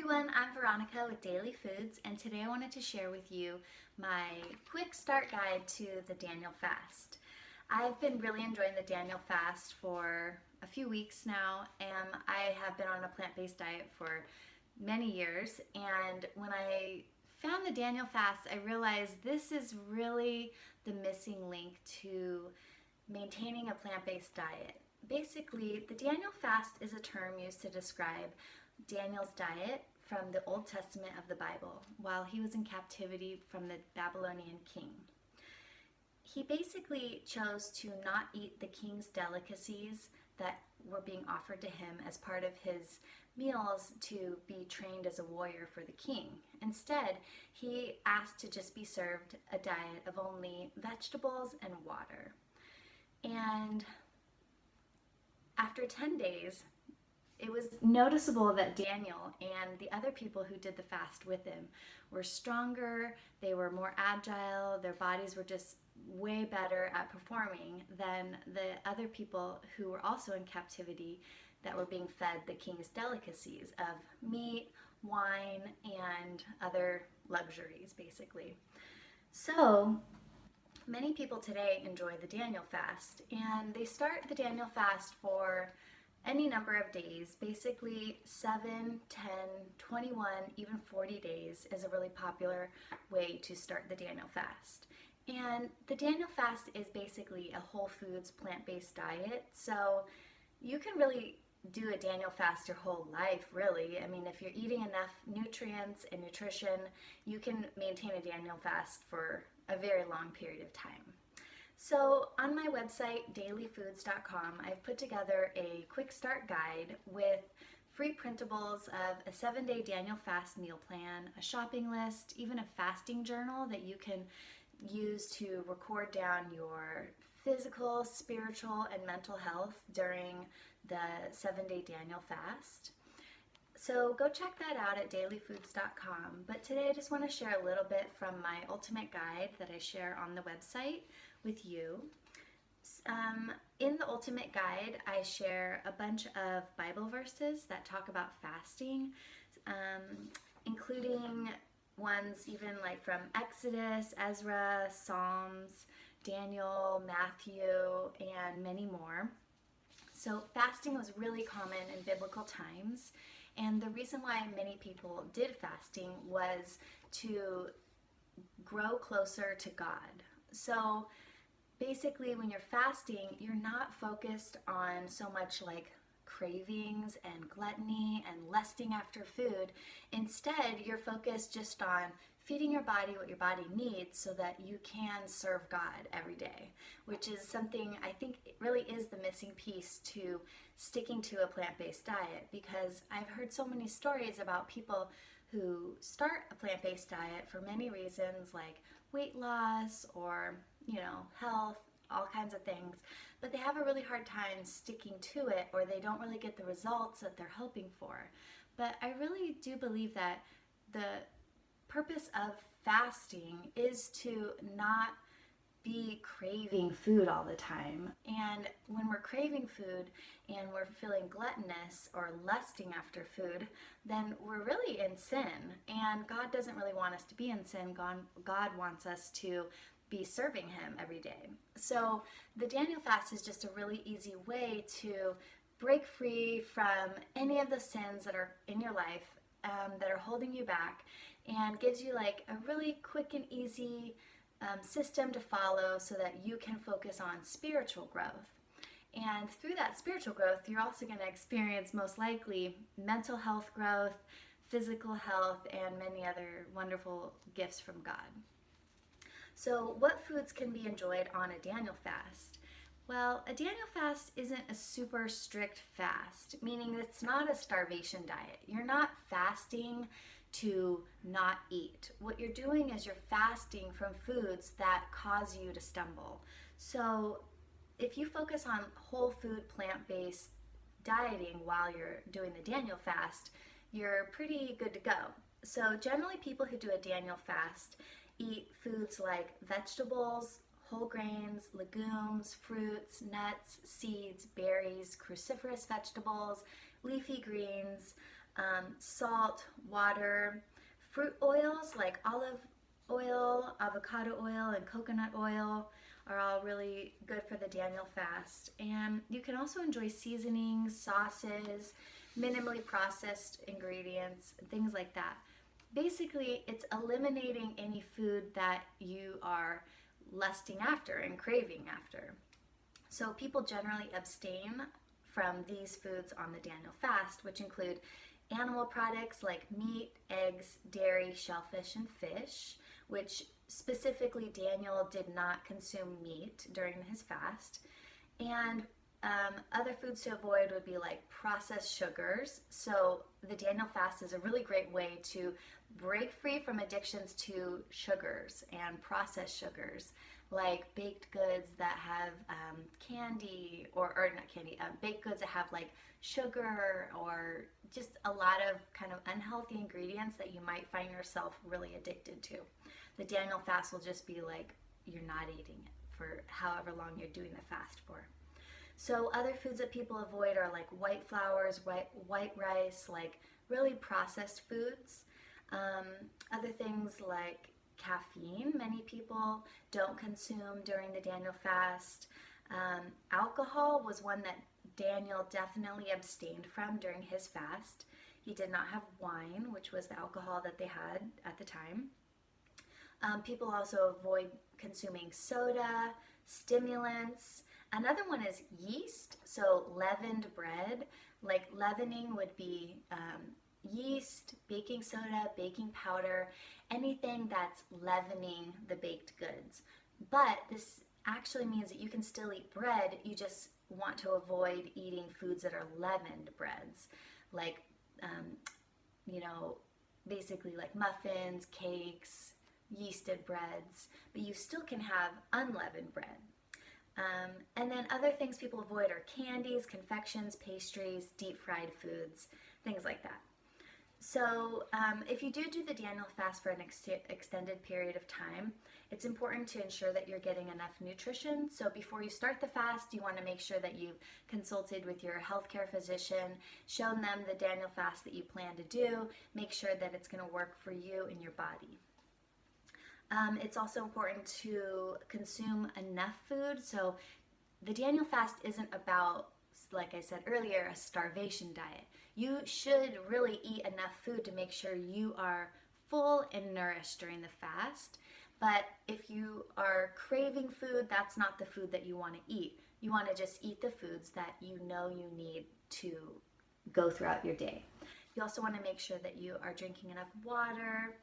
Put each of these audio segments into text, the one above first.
everyone, I'm Veronica with Daily Foods, and today I wanted to share with you my quick start guide to the Daniel fast. I've been really enjoying the Daniel fast for a few weeks now, and I have been on a plant-based diet for many years, and when I found the Daniel fast, I realized this is really the missing link to maintaining a plant-based diet. Basically, the Daniel fast is a term used to describe Daniel's diet from the Old Testament of the Bible while he was in captivity from the Babylonian king. He basically chose to not eat the king's delicacies that were being offered to him as part of his meals to be trained as a warrior for the king. Instead, he asked to just be served a diet of only vegetables and water. And after 10 days, it was noticeable that Daniel and the other people who did the fast with him were stronger, they were more agile, their bodies were just way better at performing than the other people who were also in captivity that were being fed the king's delicacies of meat, wine, and other luxuries, basically. So, many people today enjoy the Daniel fast, and they start the Daniel fast for any number of days. Basically 7, 10, 21, even 40 days is a really popular way to start the Daniel fast. And the Daniel fast is basically a whole foods plant-based diet, so you can really do a Daniel fast your whole life, really. I mean, if you're eating enough nutrients and nutrition, you can maintain a Daniel fast for a very long period of time. So on my website, dailyfoods.com, I've put together a quick start guide with free printables of a 7-day Daniel fast meal plan, a shopping list, even a fasting journal that you can use to record down your physical, spiritual, and mental health during the 7-day Daniel fast. So go check that out at dailyfoods.com. But today I just want to share a little bit from my ultimate guide that I share on the website with you. In the ultimate guide, I share a bunch of Bible verses that talk about fasting, including ones even like from Exodus, Ezra, Psalms, Daniel, Matthew, and many more. So fasting was really common in biblical times, and the reason why many people did fasting was to grow closer to God. So basically, when you're fasting, you're not focused on so much like cravings and gluttony and lusting after food. Instead, you're focused just on feeding your body what your body needs so that you can serve God every day, which is something I think it really is the missing piece to sticking to a plant-based diet, because I've heard so many stories about people who start a plant-based diet for many reasons like weight loss or health, all kinds of things, but they have a really hard time sticking to it, or they don't really get the results that they're hoping for. But I really do believe that the purpose of fasting is to not be craving food all the time. And when we're craving food and we're feeling gluttonous or lusting after food, then we're really in sin. And God doesn't really want us to be in sin. God wants us to be serving Him every day. So the Daniel fast is just a really easy way to break free from any of the sins that are in your life that are holding you back, and gives you like a really quick and easy system to follow so that you can focus on spiritual growth. And through that spiritual growth, you're also going to experience most likely mental health growth, physical health, and many other wonderful gifts from God. So what foods can be enjoyed on a Daniel fast? Well, a Daniel fast isn't a super strict fast, meaning it's not a starvation diet. You're not fasting to not eat. What you're doing is you're fasting from foods that cause you to stumble. So if you focus on whole food, plant-based dieting while you're doing the Daniel fast, you're pretty good to go. So generally people who do a Daniel fast eat foods like vegetables, whole grains, legumes, fruits, nuts, seeds, berries, cruciferous vegetables, leafy greens, salt, water, fruit oils like olive oil, avocado oil, and coconut oil are all really good for the Daniel fast. And you can also enjoy seasonings, sauces, minimally processed ingredients, things like that. Basically, it's eliminating any food that you are lusting after and craving after. So people generally abstain from these foods on the Daniel fast, which include animal products like meat, eggs, dairy, shellfish, and fish, which specifically Daniel did not consume meat during his fast. And other foods to avoid would be like processed sugars. So the Daniel fast is a really great way to break free from addictions to sugars and processed sugars, like baked goods that have candy, or not candy, baked goods that have like sugar, or just a lot of kind of unhealthy ingredients that you might find yourself really addicted to. The Daniel fast will just be like you're not eating it for however long you're doing the fast for. So other foods that people avoid are like white flours, white rice, like really processed foods. Other things like caffeine, many people don't consume during the Daniel fast. Alcohol was one that Daniel definitely abstained from during his fast. He did not have wine, which was the alcohol that they had at the time. People also avoid consuming soda, stimulants. Another one is yeast, so leavened bread. Like leavening would be yeast, baking soda, baking powder, anything that's leavening the baked goods. But this actually means that you can still eat bread, you just want to avoid eating foods that are leavened breads, like, basically like muffins, cakes, yeasted breads, but you still can have unleavened bread. And then other things people avoid are candies, confections, pastries, deep fried foods, things like that. So if you do the Daniel fast for an extended period of time, it's important to ensure that you're getting enough nutrition. So before you start the fast, you want to make sure that you've consulted with your healthcare physician, shown them the Daniel fast that you plan to do, make sure that it's going to work for you and your body. It's also important to consume enough food. So the Daniel fast isn't about, like I said earlier, a starvation diet. You should really eat enough food to make sure you are full and nourished during the fast. But if you are craving food, that's not the food that you want to eat. You want to just eat the foods that you know you need to go throughout your day. You also want to make sure that you are drinking enough water,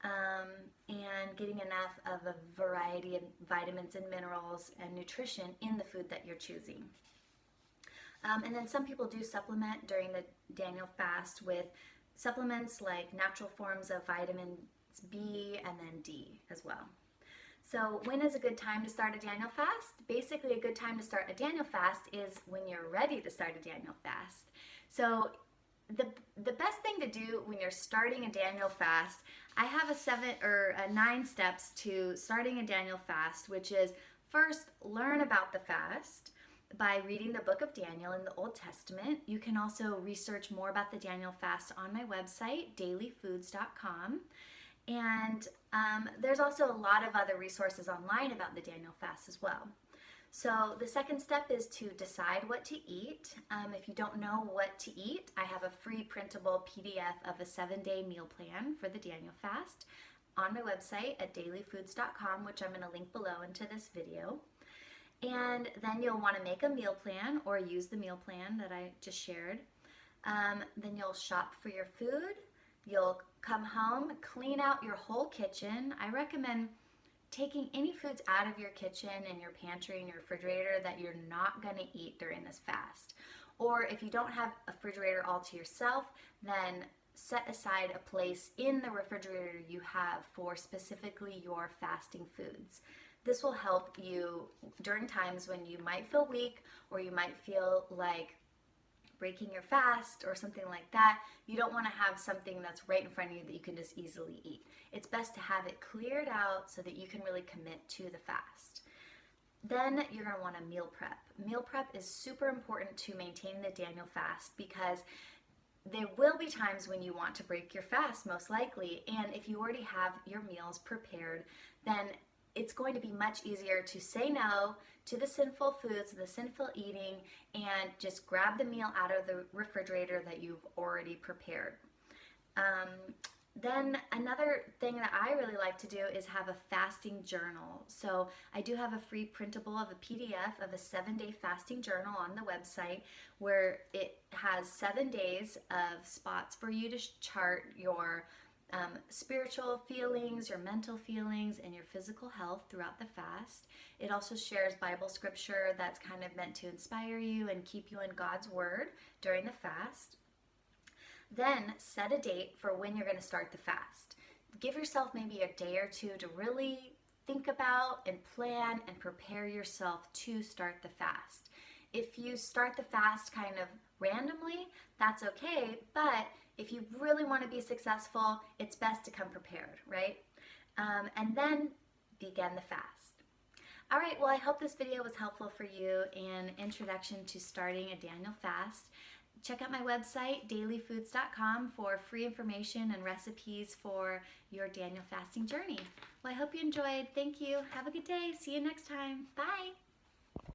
and getting enough of a variety of vitamins and minerals and nutrition in the food that you're choosing. And then some people do supplement during the Daniel fast with supplements like natural forms of vitamins B and then D as well. So when is a good time to start a Daniel fast? Basically, a good time to start a Daniel fast is when you're ready to start a Daniel fast. So the best thing to do when you're starting a Daniel fast, I have 9 steps to starting a Daniel fast, which is first, learn about the fast by reading the book of Daniel in the Old Testament. You can also research more about the Daniel fast on my website, dailyfoods.com. And there's also a lot of other resources online about the Daniel fast as well. So the second step is to decide what to eat. If you don't know what to eat, I have a free printable PDF of a 7-day meal plan for the Daniel fast on my website at dailyfoods.com, which I'm going to link below into this video. And then you'll want to make a meal plan or use the meal plan that I just shared. Then you'll shop for your food. You'll come home, clean out your whole kitchen. I recommend taking any foods out of your kitchen and your pantry and your refrigerator that you're not going to eat during this fast. Or if you don't have a refrigerator all to yourself, then set aside a place in the refrigerator you have for specifically your fasting foods. This will help you during times when you might feel weak or you might feel like breaking your fast or something like that. You don't want to have something that's right in front of you that you can just easily eat. It's best to have it cleared out so that you can really commit to the fast. Then you're going to want to meal prep. Meal prep is super important to maintain the Daniel fast because there will be times when you want to break your fast, most likely. And if you already have your meals prepared, then it's going to be much easier to say no to the sinful foods, the sinful eating, and just grab the meal out of the refrigerator that you've already prepared. Then another thing that I really like to do is have a fasting journal. So I do have a free printable of a PDF of a 7-day fasting journal on the website, where it has 7 days of spots for you to chart your spiritual feelings, your mental feelings, and your physical health throughout the fast. It also shares Bible scripture that's kind of meant to inspire you and keep you in God's word during the fast. Then set a date for when you're going to start the fast. Give yourself maybe a day or two to really think about and plan and prepare yourself to start the fast. If you start the fast kind of randomly, that's okay, but if you really want to be successful, it's best to come prepared, right? And then begin the fast. All right, well, I hope this video was helpful for you in introduction to starting a Daniel fast. Check out my website, dailyfoods.com, for free information and recipes for your Daniel fasting journey. Well, I hope you enjoyed. Thank you. Have a good day. See you next time. Bye.